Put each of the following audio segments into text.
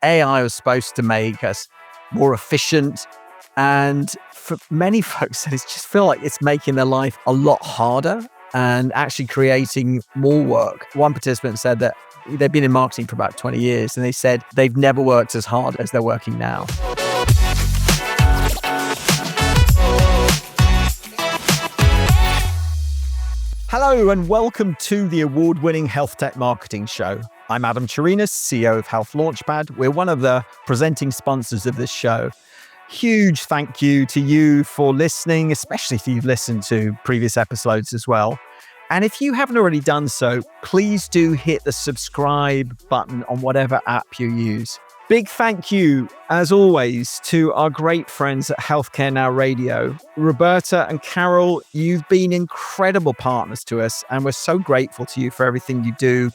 AI was supposed to make us more efficient. And for many folks, it just feel like it's making their life a lot harder and actually creating more work. One participant said that they've been in marketing for about 20 years, and they said they've never worked as hard as they're working now. Hello and welcome to the award-winning Healthtech Marketing Show. I'm Adam Turinas, CEO of Health Launchpad. We're one of the presenting sponsors of this show. Huge thank you to you for listening, especially if you've listened to previous episodes as well. And if you haven't already done so, please do hit the subscribe button on whatever app you use. Big thank you, as always, to our great friends at Healthcare Now Radio. Roberta and Carol, you've been incredible partners to us, and we're so grateful to you for everything you do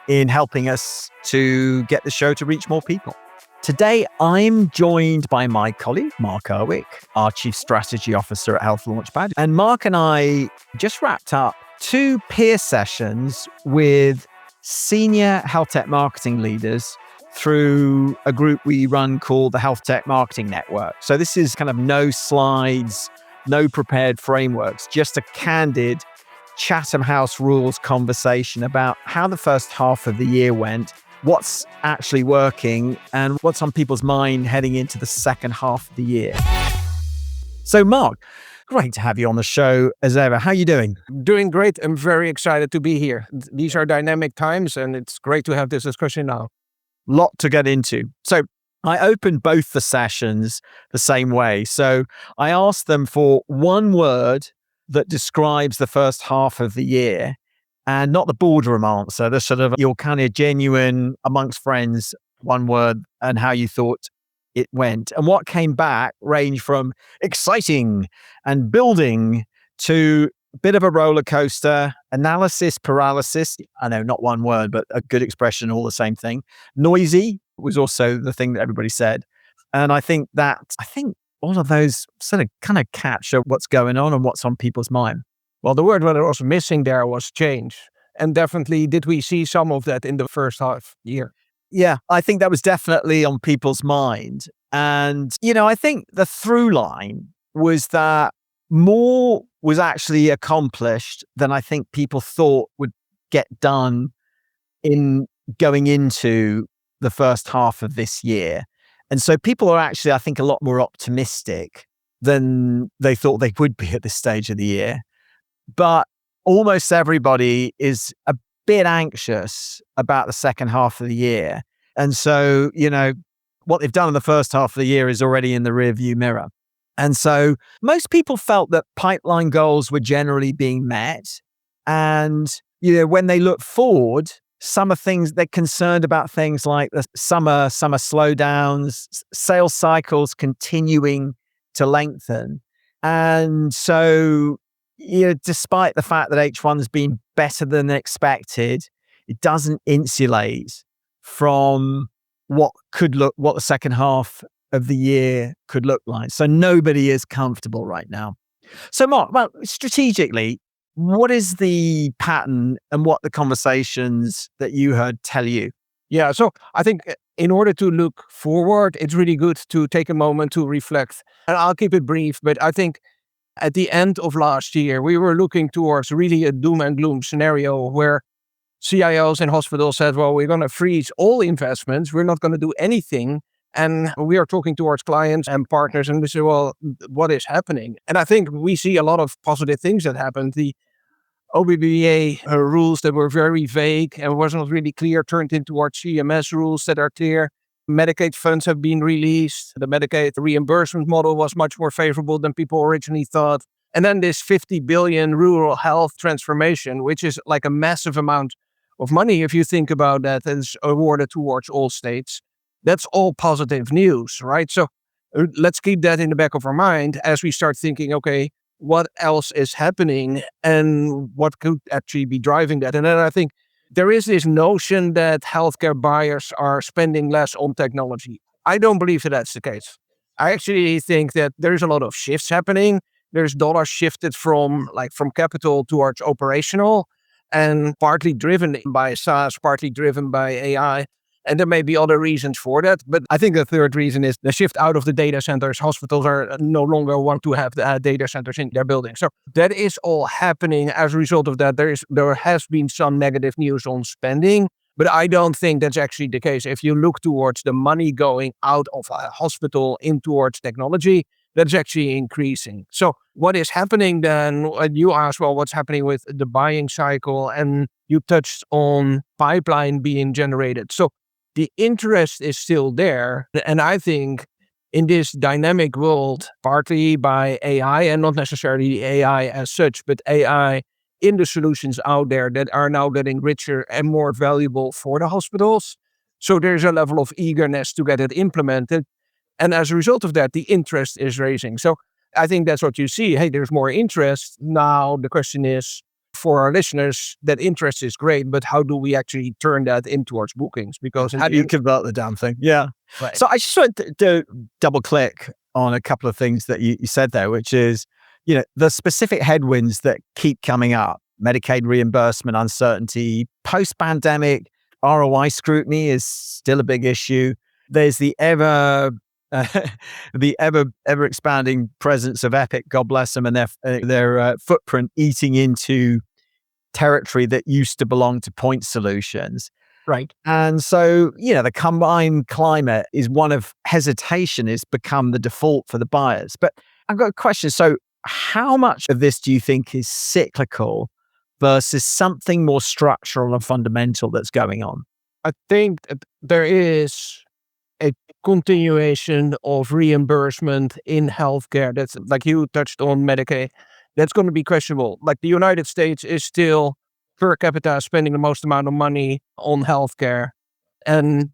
in helping us to get the show to reach more people. Today, I'm joined by my colleague, Mark Erwich, our Chief Strategy Officer at Health Launchpad. And Mark and I just wrapped up 2 peer sessions with senior Healthtech marketing leaders through a group we run called the Healthtech Marketing Network. So this is kind of no slides, no prepared frameworks, just a candid Chatham House rules conversation about how the first half of the year went, what's actually working, and what's on people's mind heading into the second half of the year. So Mark, great to have you on the show as ever. How are you doing? Doing great. I'm very excited to be here. These are dynamic times, and it's great to have this discussion now. Lot to get into. So I opened both the sessions the same way. So I asked them for one word that describes the first half of the year, and not the boardroom answer, the sort of your kind of genuine amongst friends, one word, and how you thought it went. And what came back ranged from exciting and building to a bit of a roller coaster, analysis paralysis. I know, not one word, but a good expression, all the same thing. Noisy was also the thing that everybody said. And I think all of those sort of kind of capture what's going on and what's on people's mind. Well, the word that was missing there was change. And definitely, did we see some of that in the first half year? Yeah, I think that was definitely on people's mind. And, I think the through line was that more was actually accomplished than I think people thought would get done in going into the first half of this year. And so people are actually, I think, a lot more optimistic than they thought they would be at this stage of the year. But almost everybody is a bit anxious about the second half of the year. And so, what they've done in the first half of the year is already in the rearview mirror. And so most people felt that pipeline goals were generally being met. And, when they look forward, some of things they're concerned about things like the summer slowdowns, sales cycles continuing to lengthen. And so, despite the fact that H1's been better than expected, it doesn't insulate from what the second half of the year could look like. So nobody is comfortable right now. So Mark, well, strategically, what is the pattern and what the conversations that you heard tell you? Yeah, so I think in order to look forward, it's really good to take a moment to reflect. And I'll keep it brief, but I think at the end of last year, we were looking towards really a doom and gloom scenario where CIOs and hospitals said, well, we're going to freeze all investments. We're not going to do anything. And we are talking towards clients and partners, and we say, well, what is happening? And I think we see a lot of positive things that happened. The OBBA rules that were very vague and was not really clear turned into our CMS rules that are clear. Medicaid funds have been released. The Medicaid reimbursement model was much more favorable than people originally thought. And then this 50 billion rural health transformation, which is like a massive amount of money, if you think about that, is awarded towards all states. That's all positive news, right? So let's keep that in the back of our mind as we start thinking, okay, what else is happening and what could actually be driving that? And then I think there is this notion that healthcare buyers are spending less on technology. I don't believe that that's the case. I actually think that there's a lot of shifts happening. There's dollars shifted from capital towards operational, and partly driven by SaaS, partly driven by AI. And there may be other reasons for that. But I think the third reason is the shift out of the data centers. Hospitals are no longer want to have data centers in their buildings. So that is all happening. As a result of that, there has been some negative news on spending. But I don't think that's actually the case. If you look towards the money going out of a hospital in towards technology, that's actually increasing. So what is happening then, you asked, well, what's happening with the buying cycle? And you touched on pipeline being generated. So the interest is still there. And I think in this dynamic world, partly by AI, and not necessarily AI as such, but AI in the solutions out there that are now getting richer and more valuable for the hospitals. So there's a level of eagerness to get it implemented. And as a result of that, the interest is raising. So I think that's what you see. Hey, there's more interest. Now the question is, for our listeners, that interest is great, but how do we actually turn that in towards bookings? Because how do you convert the damn thing? Yeah. Right. So I just want to double click on a couple of things that you said there, which is, the specific headwinds that keep coming up: Medicaid reimbursement uncertainty, post-pandemic ROI scrutiny is still a big issue. There's the ever expanding presence of Epic, God bless them, and their footprint eating into territory that used to belong to point solutions. Right. And so, the combined climate is one of hesitation has become the default for the buyers. But I've got a question. So how much of this do you think is cyclical versus something more structural and fundamental that's going on? I think there is a continuation of reimbursement in healthcare. That's like you touched on Medicaid. That's going to be questionable. Like the United States is still per capita spending the most amount of money on healthcare. And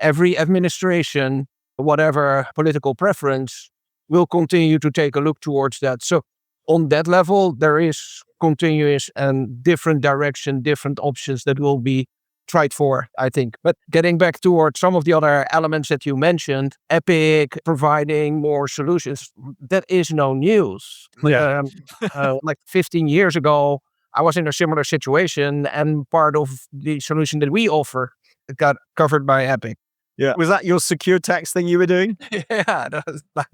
every administration, whatever political preference, will continue to take a look towards that. So on that level, there is continuous and different direction, different options that will be tried for, I think. But getting back towards some of the other elements that you mentioned, Epic providing more solutions, that is no news. Yeah. Like 15 years ago, I was in a similar situation, and part of the solution that we offer got covered by Epic. Yeah. Was that your secure text thing you were doing? Yeah.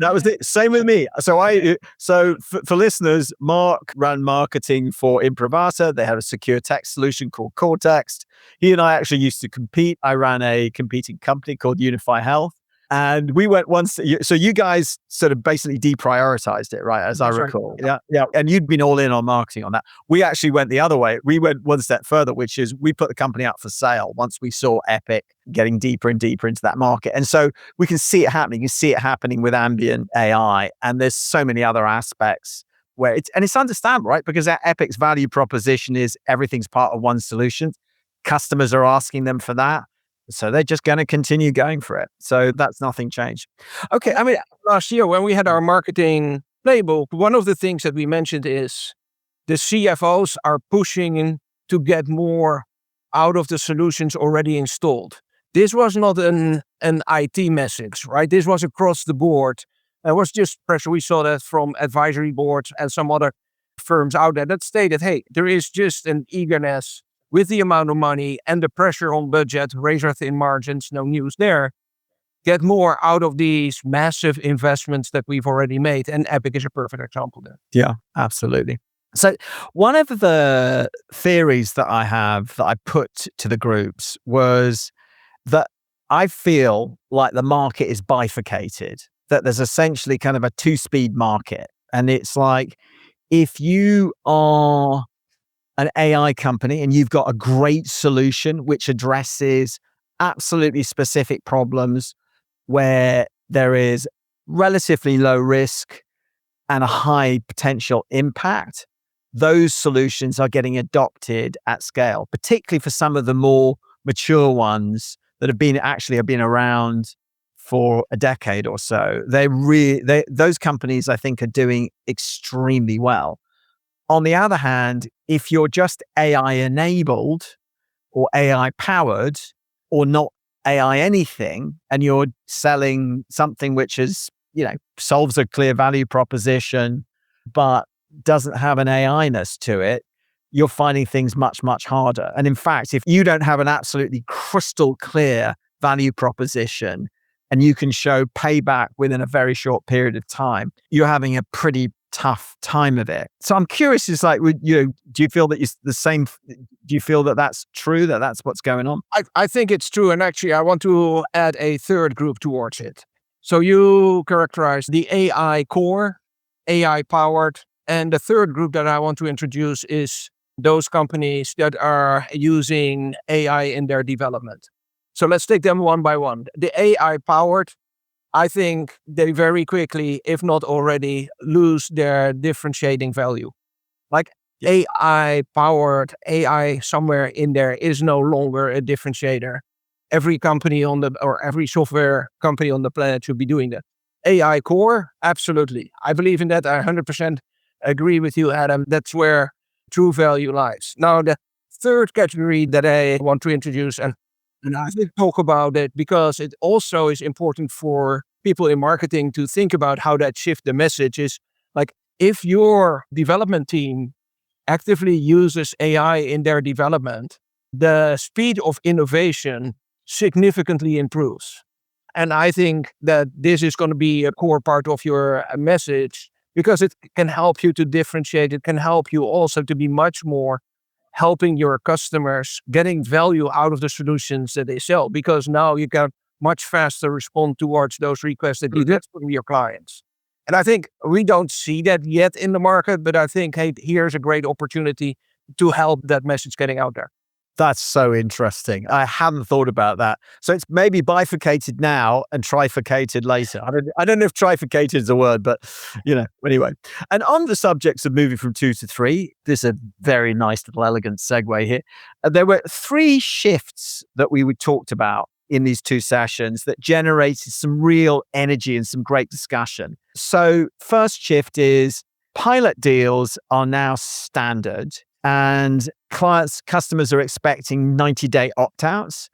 That was it. Same with me. So for listeners, Mark ran marketing for Improvata. They had a secure text solution called Core Text. He and I actually used to compete. I ran a competing company called Unify Health. And we went once. So you guys sort of basically deprioritized it, right? As I recall. Right. Yeah. And you'd been all in on marketing on that. We actually went the other way. We went one step further, which is we put the company up for sale once we saw Epic getting deeper and deeper into that market. And so we can see it happening. You can see it happening with ambient AI. And there's so many other aspects where it's understandable, right? Because Epic's value proposition is everything's part of one solution. Customers are asking them for that. So they're just going to continue going for it. So that's nothing changed. Okay. I mean, last year when we had our marketing playbook, one of the things that we mentioned is the CFOs are pushing to get more out of the solutions already installed. This was not an IT message, right? This was across the board. It was just pressure. We saw that from advisory boards and some other firms out there that stated, hey, there is just an eagerness with the amount of money and the pressure on budget, razor thin margins, no news there, get more out of these massive investments that we've already made. And Epic is a perfect example there. Yeah, absolutely. So one of the theories that I put to the groups was that I feel like the market is bifurcated, that there's essentially kind of a two-speed market. And it's like, if you are an AI company and you've got a great solution which addresses absolutely specific problems where there is relatively low risk and a high potential impact, those solutions are getting adopted at scale, particularly for some of the more mature ones that have been around for a decade or so. Those companies, I think, are doing extremely well. On the other hand, if you're just AI enabled or AI powered or not AI anything, and you're selling something which is, solves a clear value proposition, but doesn't have an AI-ness to it, you're finding things much, much harder. And in fact, if you don't have an absolutely crystal clear value proposition and you can show payback within a very short period of time, you're having a pretty tough time of it. So I'm curious, is like, do you feel that it's the same? Do you feel that that's true, that that's what's going on? I think it's true. And actually, I want to add a third group towards it. So you characterize the AI core, AI powered. And the third group that I want to introduce is those companies that are using AI in their development. So let's take them one by one. The AI powered, I think they very quickly, if not already, lose their differentiating value. Like AI powered, AI somewhere in there is no longer a differentiator. Every company or every software company on the planet should be doing that. AI core, absolutely. I believe in that. I 100% agree with you, Adam. That's where true value lies. Now, the third category that I want to introduce, and I will talk about it because it also is important for people in marketing to think about how that shift the message is. Like, if your development team actively uses AI in their development, the speed of innovation significantly improves. And I think that this is going to be a core part of your message because it can help you to differentiate. It can help you also to be much more helping your customers getting value out of the solutions that they sell, because now you can much faster respond towards those requests that you get from your clients. And I think we don't see that yet in the market, but I think, hey, here's a great opportunity to help that message getting out there. That's so interesting. I hadn't thought about that. So it's maybe bifurcated now and trifurcated later. I don't know if trifurcated is a word, but anyway. And on the subjects of moving from 2 to 3, this is a very nice little elegant segue here. There were 3 shifts that we talked about in these 2 sessions that generated some real energy and some great discussion. So first shift is pilot deals are now standard. And customers are expecting 90-day opt-outs,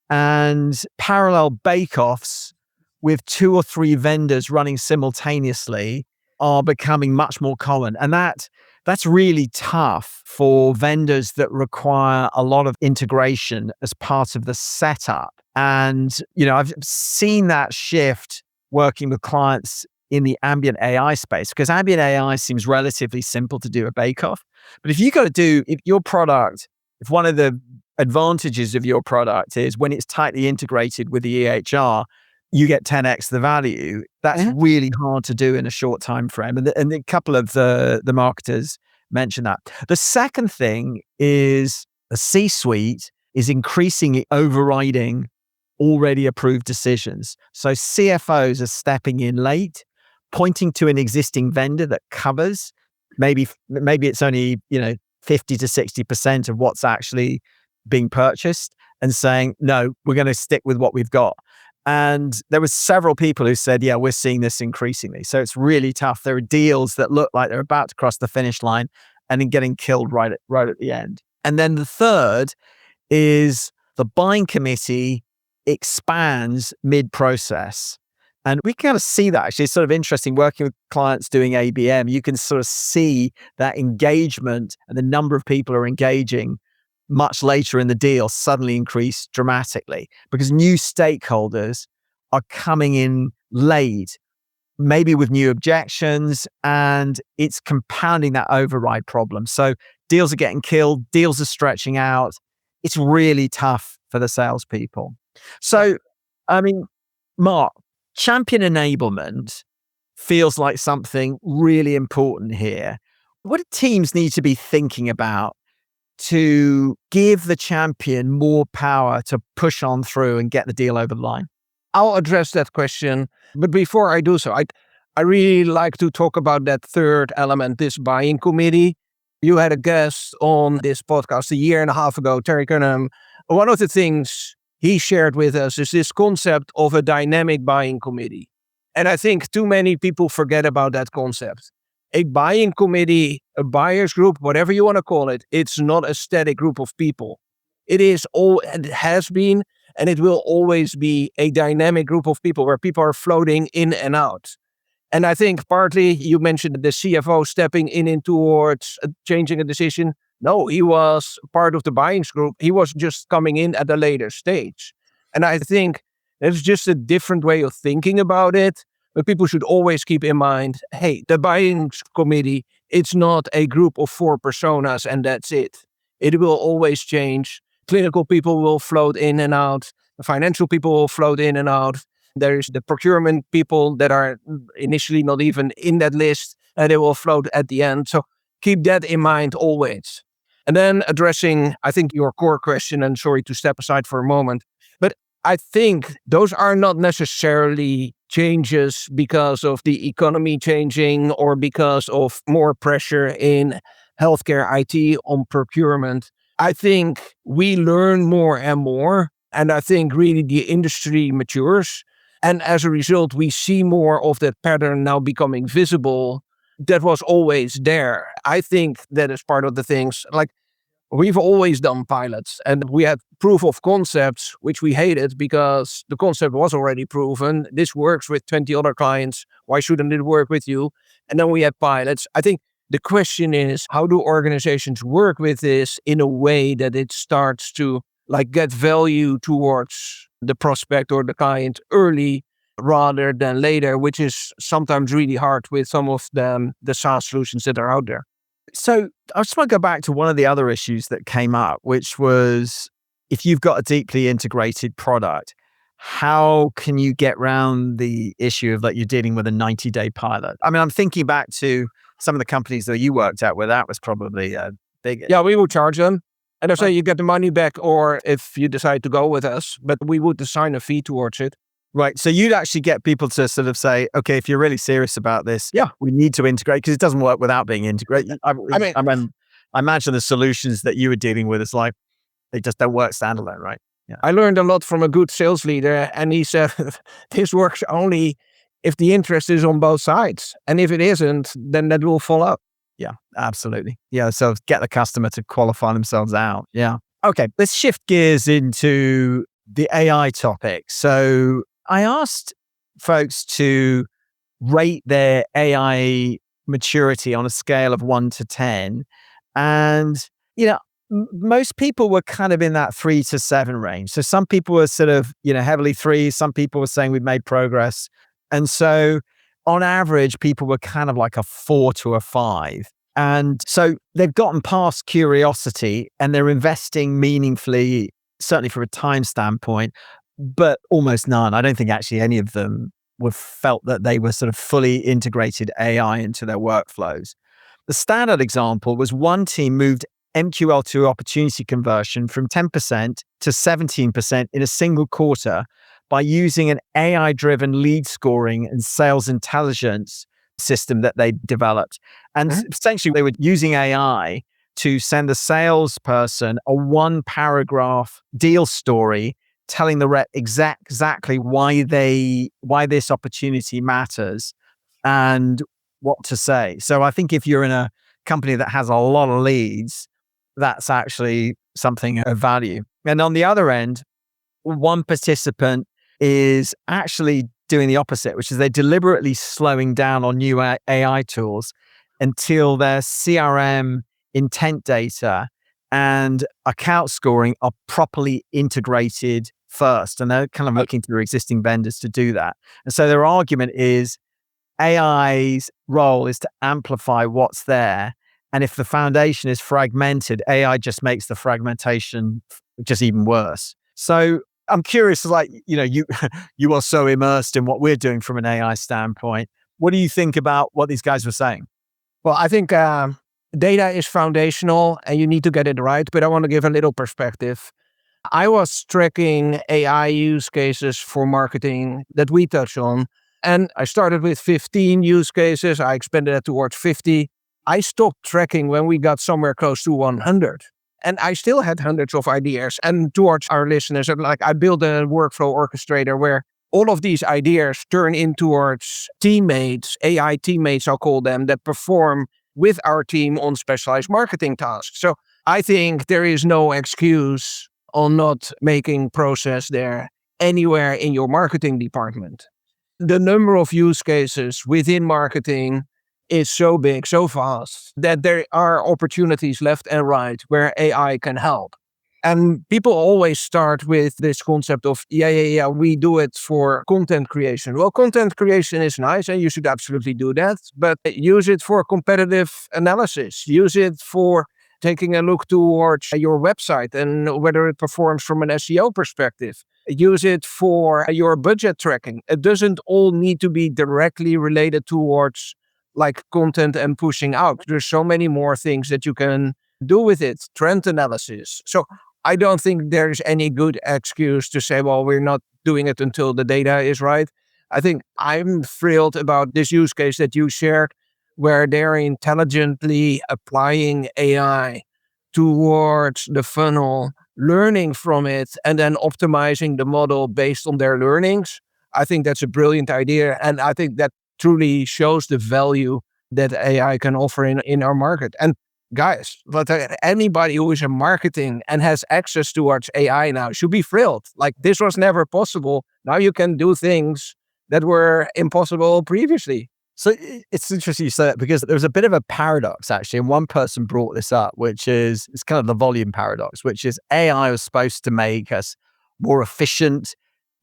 and parallel bake-offs with 2 or 3 vendors running simultaneously are becoming much more common. And that's really tough for vendors that require a lot of integration as part of the setup. And, I've seen that shift working with clients in the ambient AI space, because ambient AI seems relatively simple to do a bake-off. But if one of the advantages of your product is when it's tightly integrated with the EHR, you get 10x the value. That's really hard to do in a short time frame. And a couple of the marketers mentioned that. The second thing is the C-suite is increasingly overriding already approved decisions. So CFOs are stepping in late, pointing to an existing vendor that covers, maybe it's only 50 to 60% of what's actually being purchased, and saying, no, we're going to stick with what we've got. And there were several people who said, yeah, we're seeing this increasingly. So it's really tough. There are deals that look like they're about to cross the finish line and then getting killed right at the end. And then the third is the buying committee expands mid-process. And we kind of see that. Actually, it's sort of interesting working with clients doing ABM. You can sort of see that engagement and the number of people who are engaging much later in the deal suddenly increase dramatically because new stakeholders are coming in late, maybe with new objections, and it's compounding that override problem. So deals are getting killed, deals are stretching out. It's really tough for the salespeople. So, Mark, champion enablement feels like something really important here. What do teams need to be thinking about to give the champion more power to push on through and get the deal over the line? I'll address that question. But before I do so, I really like to talk about that third element, this buying committee. You had a guest on this podcast a year and a half ago, Terry Cunningham. One of the things he shared with us is this concept of a dynamic buying committee. And I think too many people forget about that concept. A buying committee, a buyer's group, whatever you want to call it, it's not a static group of people. It has been, and it will always be a dynamic group of people where people are floating in and out. And I think partly you mentioned the CFO stepping in towards changing a decision. No, he was part of the buying group. He was just coming in at a later stage. And I think it's just a different way of thinking about it. But people should always keep in mind, hey, the buying committee, it's not a group of 4 personas and that's it. It will always change. Clinical people will float in and out. The financial people will float in and out. There's the procurement people that are initially not even in that list, and they will float at the end. So keep that in mind always. And then addressing, I think, your core question, and sorry to step aside for a moment, but I think those are not necessarily changes because of the economy changing or because of more pressure in healthcare IT on procurement. I think we learn more and more, and I think really the industry matures. And as a result, we see more of that pattern now becoming visible that was always there. I think that is part of the things. Like, we've always done pilots and we had proof of concepts, which we hated because the concept was already proven. This works with 20 other clients. Why shouldn't it work with you? And then we had pilots. I think the question is, how do organizations work with this in a way that it starts to get value towards the prospect or the client early rather than later, which is sometimes really hard with some of the SaaS solutions that are out there. So I just want to go back to one of the other issues that came up, which was if you've got a deeply integrated product, how can you get around the issue of that you're dealing with a 90-day pilot? I mean, I'm thinking back to some of the companies that you worked at where that was probably big. Yeah, we would charge them. And I say you get the money back, or if you decide to go with us, but we would assign a fee towards it. Right. So you'd actually get people to sort of say, okay, if you're really serious about this, yeah, we need to integrate because it doesn't work without being integrated. I imagine the solutions that you were dealing with is like, they just don't work standalone, right? Yeah. I learned a lot from a good sales leader, and he said, this works only if the interest is on both sides. And if it isn't, then that will fall out. Yeah, absolutely. Yeah. So get the customer to qualify themselves out. Yeah. Okay. Let's shift gears into the AI topic. So I asked folks to rate their AI maturity on a scale of 1 to 10. And, most people were kind of in that 3 to 7 range. So some people were sort of, heavily 3. Some people were saying we've made progress. And so on average, people were kind of like a 4 to a 5. And so they've gotten past curiosity and they're investing meaningfully, certainly from a time standpoint, but almost none. I don't think actually any of them felt that they were sort of fully integrated AI into their workflows. The standard example was one team moved MQL2 opportunity conversion from 10% to 17% in a single quarter by using an AI-driven lead scoring and sales intelligence system that they developed. And essentially they were using AI to send the salesperson a 1-paragraph deal story telling the rep exactly why this opportunity matters and what to say. So I think if you're in a company that has a lot of leads, that's actually something of value. And on the other end, one participant is actually doing the opposite, which is they're deliberately slowing down on new AI tools until their CRM intent data and account scoring are properly integrated first. And they're kind of looking to their existing vendors to do that. And so their argument is AI's role is to amplify what's there. And if the foundation is fragmented, AI just makes the fragmentation just even worse. So I'm curious, you are so immersed in what we're doing from an AI standpoint. What do you think about what these guys were saying? Well, I think data is foundational and you need to get it right, but I want to give a little perspective. I was tracking AI use cases for marketing that we touch on, and I started with 15 use cases. I expanded it towards 50. I stopped tracking when we got somewhere close to 100. And I still had hundreds of ideas. And towards our listeners, I built a workflow orchestrator where all of these ideas turn in towards teammates, AI teammates, I'll call them, that perform with our team on specialized marketing tasks. So I think there is no excuse on not making process there anywhere in your marketing department. The number of use cases within marketing is so big, so fast, that there are opportunities left and right where AI can help. And people always start with this concept of, yeah, we do it for content creation. Well, content creation is nice and you should absolutely do that, but use it for competitive analysis. Use it for taking a look towards your website and whether it performs from an SEO perspective. Use it for your budget tracking. It doesn't all need to be directly related towards like content and pushing out. There's so many more things that you can do with it. Trend analysis. So I don't think there's any good excuse to say, well, we're not doing it until the data is right. I think I'm thrilled about this use case that you shared, where they're intelligently applying AI towards the funnel, learning from it, and then optimizing the model based on their learnings. I think that's a brilliant idea. And I think that truly shows the value that AI can offer in our market. And guys, but anybody who is in marketing and has access towards AI now should be thrilled. Like, this was never possible. Now you can do things that were impossible previously. So it's interesting you say that, because there's a bit of a paradox actually, and one person brought this up, which is it's kind of the volume paradox, which is AI was supposed to make us more efficient,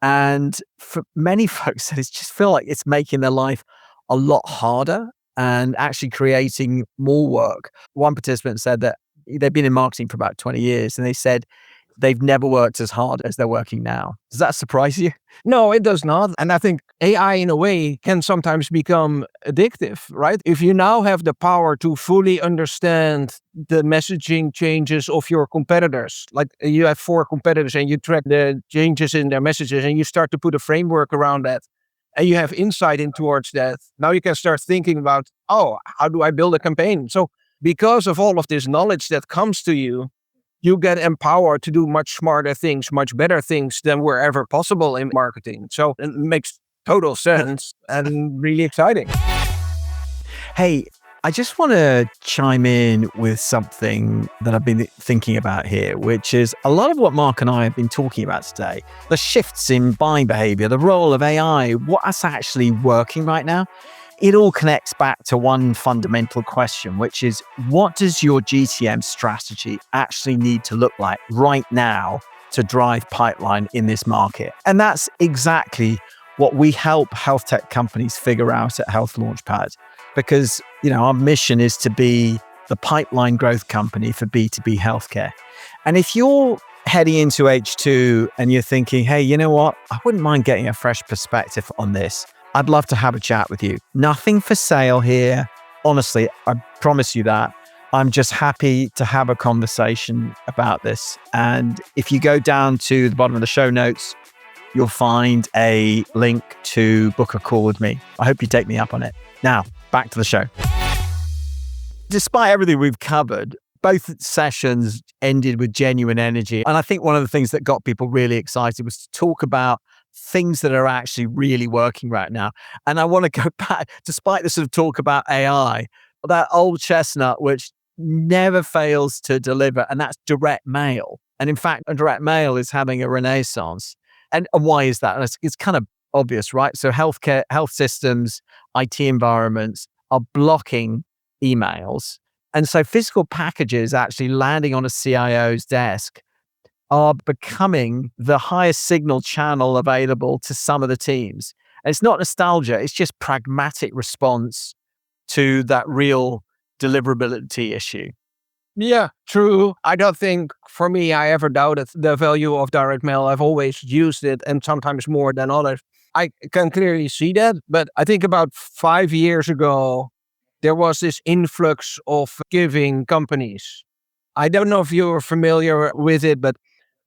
and for many folks, it just feel like it's making their life a lot harder and actually creating more work. One participant said that they've been in marketing for about 20 years, and they said they've never worked as hard as they're working now. Does that surprise you? No, it does not. And I think AI in a way can sometimes become addictive, right? If you now have the power to fully understand the messaging changes of your competitors, like you have 4 competitors and you track the changes in their messages and you start to put a framework around that and you have insight in towards that, now you can start thinking about, oh, how do I build a campaign? So because of all of this knowledge that comes to you, you get empowered to do much smarter things, much better things than were ever possible in marketing. So it makes total sense and really exciting. Hey, I just want to chime in with something that I've been thinking about here, which is a lot of what Mark and I have been talking about today, the shifts in buying behavior, the role of AI, what's actually working right now. It all connects back to one fundamental question, which is, what does your GTM strategy actually need to look like right now to drive pipeline in this market? And that's exactly what we help health tech companies figure out at Health Launchpad, because our mission is to be the pipeline growth company for B2B healthcare. And if you're heading into H2 and you're thinking, hey, you know what? I wouldn't mind getting a fresh perspective on this. I'd love to have a chat with you. Nothing for sale here. Honestly, I promise you that. I'm just happy to have a conversation about this. And if you go down to the bottom of the show notes, you'll find a link to book a call with me. I hope you take me up on it. Now, back to the show. Despite everything we've covered, both sessions ended with genuine energy. And I think one of the things that got people really excited was to talk about things that are actually really working right now. And I want to go back, despite the sort of talk about AI, that old chestnut, which never fails to deliver, and that's direct mail. And in fact, direct mail is having a renaissance. And why is that? And it's kind of obvious, right? So healthcare, health systems, IT environments are blocking emails. And so physical packages actually landing on a CIO's desk are becoming the highest signal channel available to some of the teams. And it's not nostalgia, it's just pragmatic response to that real deliverability issue. Yeah, true. I don't think for me, I ever doubted the value of direct mail. I've always used it, and sometimes more than others. I can clearly see that. But I think about 5 years ago, there was this influx of giving companies. I don't know if you're familiar with it, but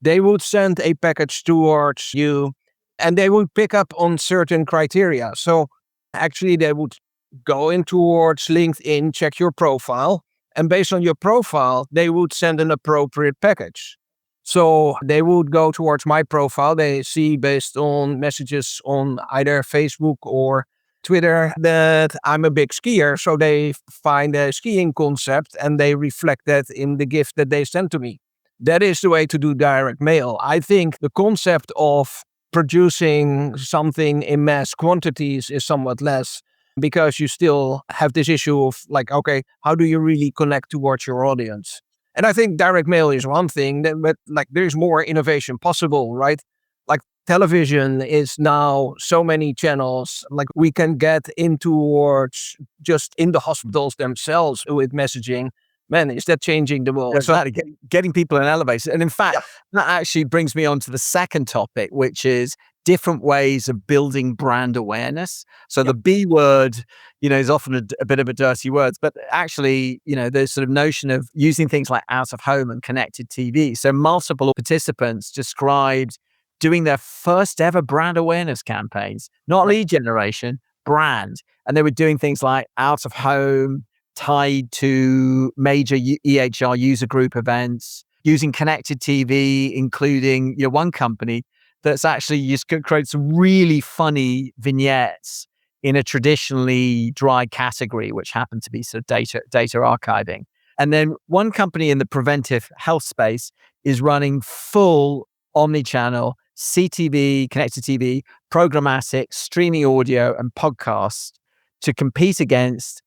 they would send a package towards you and they would pick up on certain criteria. So actually they would go in towards LinkedIn, check your profile, and based on your profile, they would send an appropriate package. So they would go towards my profile. They see based on messages on either Facebook or Twitter that I'm a big skier. So they find a skiing concept and they reflect that in the gift that they send to me. That is the way to do direct mail. I think the concept of producing something in mass quantities is somewhat less, because you still have this issue of like, okay, how do you really connect towards your audience? And I think direct mail is one thing, but like there's more innovation possible, right? Like television is now so many channels, like we can get in towards just in the hospitals themselves with messaging. Man, is that changing the world? Exactly. Getting people in elevators. And in fact, Yeah. that actually brings me on to the second topic, which is different ways of building brand awareness. So the B word, is often a bit of a dirty word, but actually, there's sort of notion of using things like out of home and connected TV. So multiple participants described doing their first ever brand awareness campaigns, not lead generation, brand. And they were doing things like out of home, tied to major EHR user group events, using connected TV, including one company that's actually just create some really funny vignettes in a traditionally dry category, which happened to be sort of data archiving. And then one company in the preventive health space is running full omni-channel CTV, connected TV, programmatic, streaming audio, and podcasts to compete against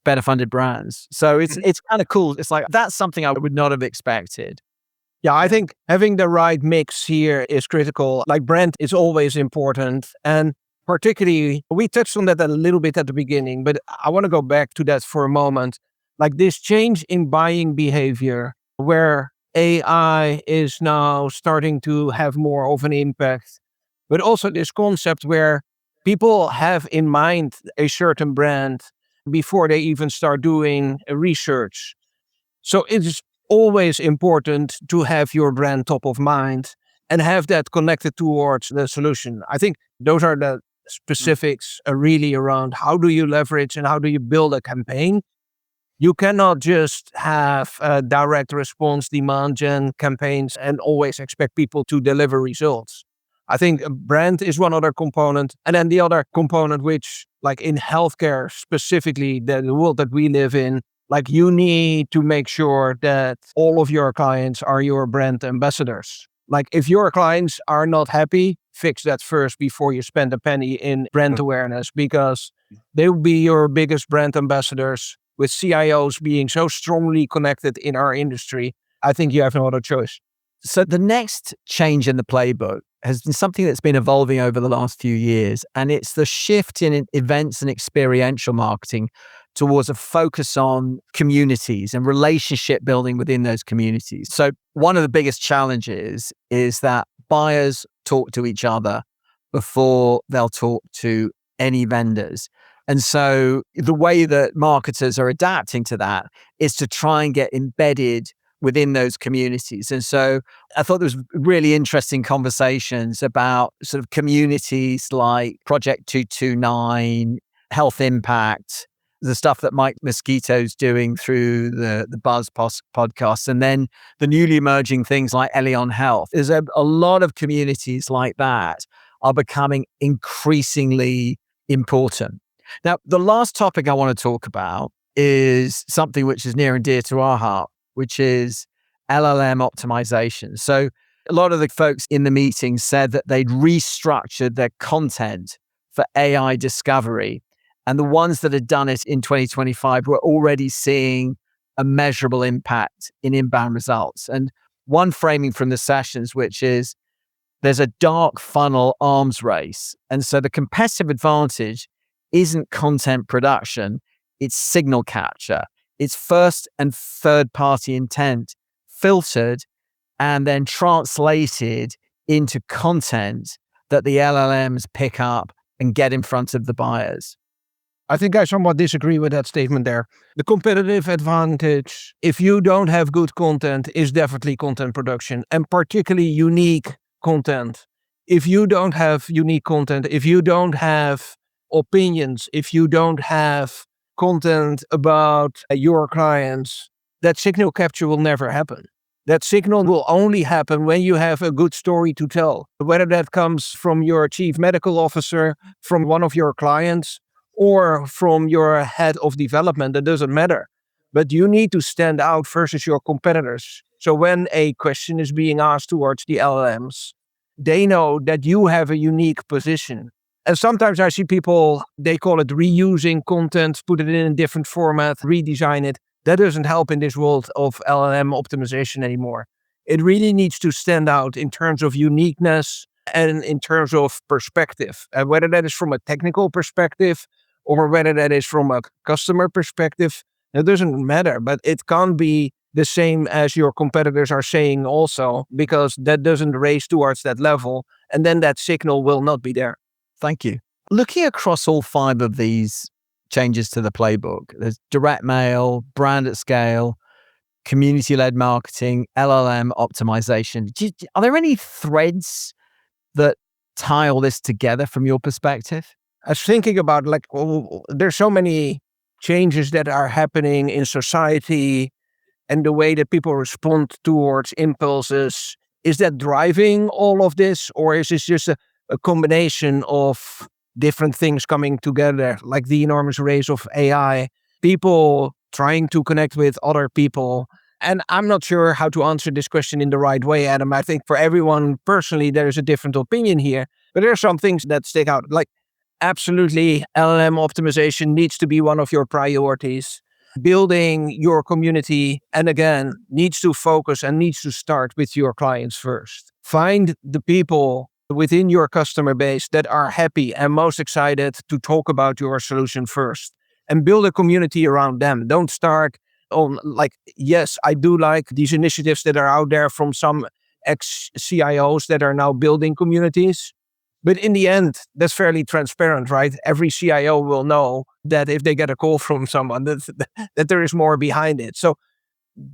better funded brands. So it's kind of cool. It's like, that's something I would not have expected. Yeah, I think having the right mix here is critical. Like brand is always important. And particularly, we touched on that a little bit at the beginning, but I want to go back to that for a moment. Like this change in buying behavior where AI is now starting to have more of an impact, but also this concept where people have in mind a certain brand before they even start doing research. So it's always important to have your brand top of mind and have that connected towards the solution. I think those are the specifics really around how do you leverage and how do you build a campaign. You cannot just have direct response demand gen campaigns and always expect people to deliver results. I think a brand is one other component. And then the other component, which like in healthcare specifically, the world that we live in, like you need to make sure that all of your clients are your brand ambassadors. Like if your clients are not happy, fix that first before you spend a penny in brand awareness, because they will be your biggest brand ambassadors. With CIOs being so strongly connected in our industry, I think you have no other choice. So the next change in the playbook has been something that's been evolving over the last few years, and it's the shift in events and experiential marketing towards a focus on communities and relationship building within those communities. So one of the biggest challenges is that buyers talk to each other before they'll talk to any vendors. And so the way that marketers are adapting to that is to try and get embedded within those communities. And so I thought there was really interesting conversations about sort of communities like Project 229, Health Impact, the stuff that Mike Mosquito's doing through the Buzz podcast, and then the newly emerging things like Elion Health. There's a lot of communities like that are becoming increasingly important. Now, the last topic I want to talk about is something which is near and dear to our heart, which is LLM optimization. So a lot of the folks in the meeting said that they'd restructured their content for AI discovery. And the ones that had done it in 2025 were already seeing a measurable impact in inbound results. And one framing from the sessions, which is there's a dark funnel arms race. And so the competitive advantage isn't content production, it's signal capture. It's first and third party intent filtered and then translated into content that the LLMs pick up and get in front of the buyers. I think I somewhat disagree with that statement there. The competitive advantage, if you don't have good content, is definitely content production, and particularly unique content. If you don't have unique content, if you don't have opinions, if you don't have content about your clients, that signal capture will never happen. That signal will only happen when you have a good story to tell, whether that comes from your chief medical officer, from one of your clients, or from your head of development. That doesn't matter. But you need to stand out versus your competitors. So when a question is being asked towards the LLMs, they know that you have a unique position. And sometimes I see people, they call it reusing content, put it in a different format, redesign it. That doesn't help in this world of LLM optimization anymore. It really needs to stand out in terms of uniqueness and in terms of perspective. And whether that is from a technical perspective or whether that is from a customer perspective, it doesn't matter. But it can't be the same as your competitors are saying also, because that doesn't raise towards that level. And then that signal will not be there. Thank you. Looking across all 5 of these changes to the playbook, there's direct mail, brand at scale, community-led marketing, LLM optimization. Are there any threads that tie all this together from your perspective? I was thinking about there's so many changes that are happening in society and the way that people respond towards impulses. Is that driving all of this, or is this just a combination of different things coming together, like the enormous rise of AI, people trying to connect with other people? And I'm not sure how to answer this question in the right way, Adam. I think for everyone personally, there is a different opinion here, but there are some things that stick out. Like, absolutely, LLM optimization needs to be one of your priorities. Building your community, and again, needs to focus and needs to start with your clients first. Find the people within your customer base that are happy and most excited to talk about your solution first, and build a community around them. Don't start on yes, I do like these initiatives that are out there from some ex-CIOs that are now building communities. But in the end, that's fairly transparent, right? Every CIO will know that if they get a call from someone, that there is more behind it. So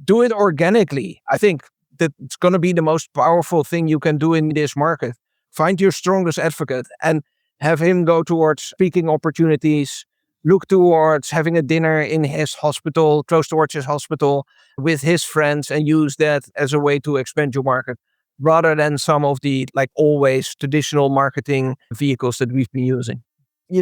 do it organically. I think that it's going to be the most powerful thing you can do in this market. Find your strongest advocate and have him go towards speaking opportunities, look towards having a dinner in his hospital, close towards his hospital with his friends, and use that as a way to expand your market, rather than some of the always traditional marketing vehicles that we've been using.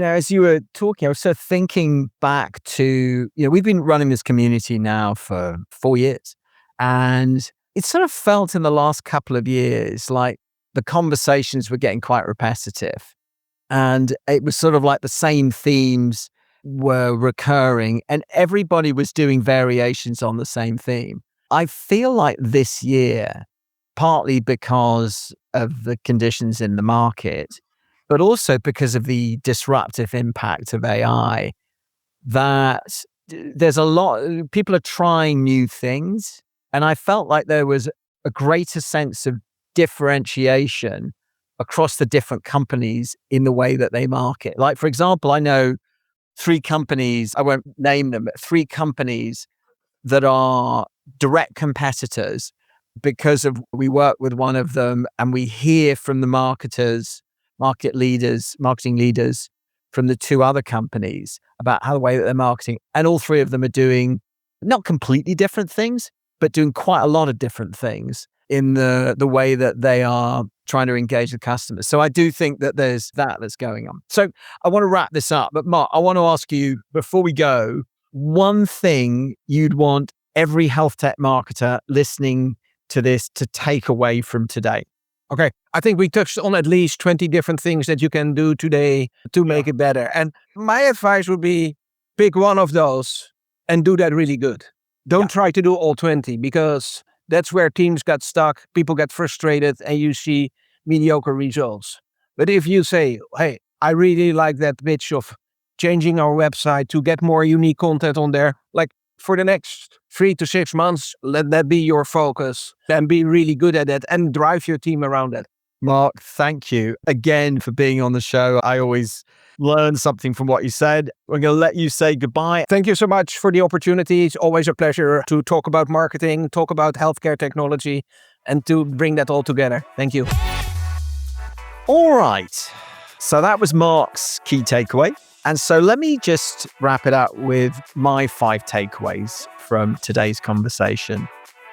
As you were talking, I was sort of thinking back to, we've been running this community now for 4 years. And it sort of felt in the last couple of years like the conversations were getting quite repetitive. And it was sort of like the same themes were recurring and everybody was doing variations on the same theme. I feel like this year, partly because of the conditions in the market, but also because of the disruptive impact of AI, that there's a lot, people are trying new things. And I felt like there was a greater sense of differentiation across the different companies in the way that they market. Like, for example, I know 3 companies, I won't name them, but 3 companies that are direct competitors, because of we work with one of them and we hear from the marketing leaders from the 2 other companies about how the way that they're marketing. And all 3 of them are doing not completely different things, but doing quite a lot of different things in the way that they are trying to engage the customers. So I do think that there's that's going on. So I want to wrap this up, but Mark, I want to ask you, before we go, one thing you'd want every health tech marketer listening to this to take away from today. Okay, I think we touched on at least 20 different things that you can do today to make it better. And my advice would be pick one of those and do that really good. Don't try to do all 20, because that's where teams got stuck, people get frustrated, and you see mediocre results. But if you say, hey, I really like that pitch of changing our website to get more unique content on there, for the next 3 to 6 months, let that be your focus and be really good at it and drive your team around it. Mark, thank you again for being on the show. I always learn something from what you said. We're going to let you say goodbye. Thank you so much for the opportunity. It's always a pleasure to talk about marketing, talk about healthcare technology, and to bring that all together. Thank you. All right. So that was Mark's key takeaway. And so let me just wrap it up with my 5 takeaways from today's conversation.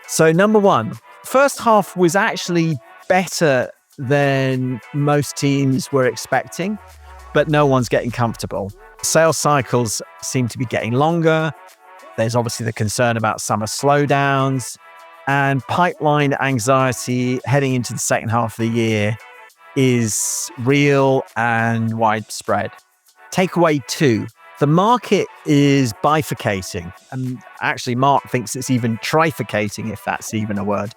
So number 1, first half was actually better than most teams were expecting, but no one's getting comfortable. Sales cycles seem to be getting longer. There's obviously the concern about summer slowdowns, and pipeline anxiety heading into the second half of the year is real and widespread. Takeaway 2, The market is bifurcating, and actually Mark thinks it's even trifurcating, if that's even a word.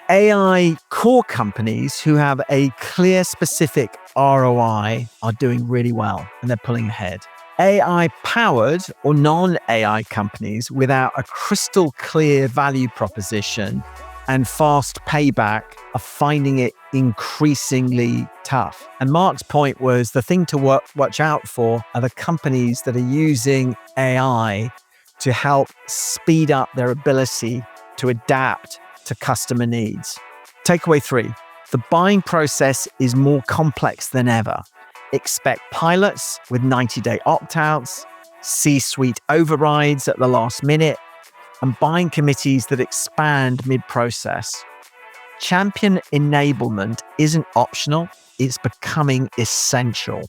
AI core companies who have a clear specific ROI are doing really well, and they're pulling ahead. AI-powered or non-AI companies without a crystal clear value proposition and fast payback are finding it increasingly tough. And Mark's point was the thing to watch out for are the companies that are using AI to help speed up their ability to adapt to customer needs. Takeaway 3, the buying process is more complex than ever. Expect pilots with 90-day opt-outs, C-suite overrides at the last minute, and buying committees that expand mid-process. Champion enablement isn't optional, it's becoming essential.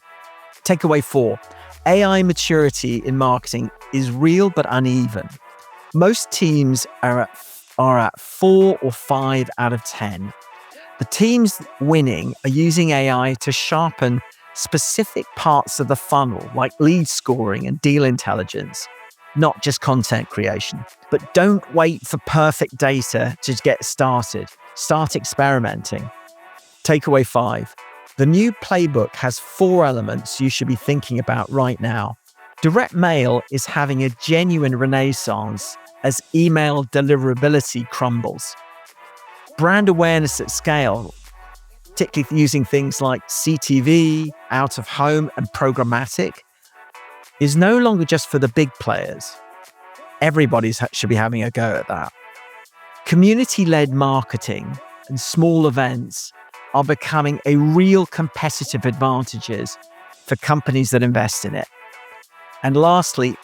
Takeaway 4, AI maturity in marketing is real but uneven. Most teams are at 4 or 5 out of 10. The teams winning are using AI to sharpen specific parts of the funnel, like lead scoring and deal intelligence, not just content creation. But don't wait for perfect data to get started. Start experimenting. Takeaway 5, the new playbook has 4 elements you should be thinking about right now. Direct mail is having a genuine renaissance as email deliverability crumbles. Brand awareness at scale, particularly using things like CTV, out of home, and programmatic, is no longer just for the big players. Everybody should be having a go at that. Community-led marketing and small events are becoming a real competitive advantages for companies that invest in it. And lastly,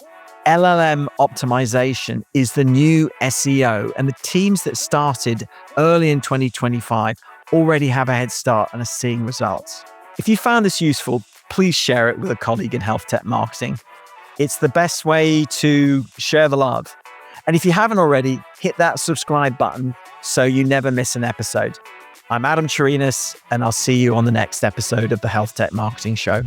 LLM optimization is the new SEO, and the teams that started early in 2025 already have a head start and are seeing results. If you found this useful, please share it with a colleague in health tech marketing. It's the best way to share the love. And if you haven't already, hit that subscribe button so you never miss an episode. I'm Adam Turinas, and I'll see you on the next episode of the Health Tech Marketing Show.